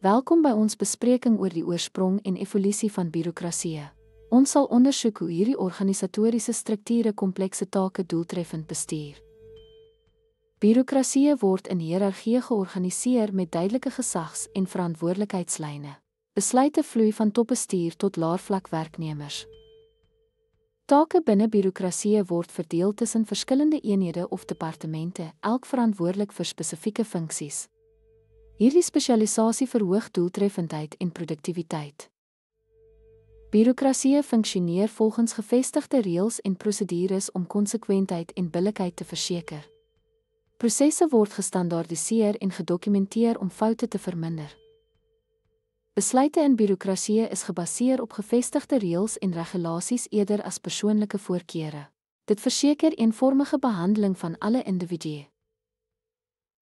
Welkom by ons bespreking oor die oorsprong en evolusie van bureaukrasie. Ons sal ondersoek hoe hierdie organisatoriese strukture komplekse take doeltreffend bestuur. Bureaukrasie word in hiërargieë georganiseer met duidelike gesags- en verantwoordelikheidslyne. Besluite vloei van topbestuur tot laervlak werknemers. Take binne bureaukrasie word verdeel tussen verskillende eenhede of departemente, elk verantwoordelik vir spesifieke funksies. Hierdie spesialisasie verhoog doeltreffendheid en produktiwiteit. Bureaukrasie funksioneer volgens gevestigde reëls en prosedures om konsekwentheid en billikheid te verseker. Prosesse word gestandaardiseer en gedokumenteer om foute te verminder. Besluite in bureaukrasie is gebaseer op gevestigde reëls en regulasies eerder as persoonlike voorkeure. Dit verseker eenvormige behandeling van alle individue.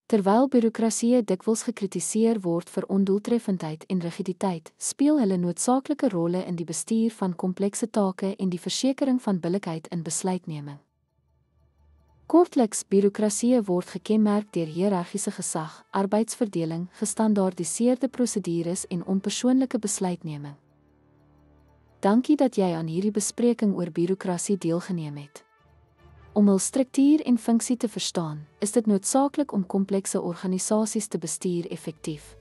Terwyl bureaukrasie dikwels gekritiseer word vir ondoeltreffendheid en rigiditeit, speel hulle noodsaaklike rolle in die bestuur van komplekse take en die versekering van billikheid in besluitneming. Kortliks, bureaukrasie word gekenmerk deur hiërargiese gesag, arbeidsverdeling, gestandaardiseerde prosedures en onpersoonlike besluitneming. Dankie dat jy aan hierdie bespreking oor bureaukrasie deelgeneem het. Om hul struktuur en funksie te verstaan, is dit noodsaaklik om komplekse organisasies te bestuur effektief.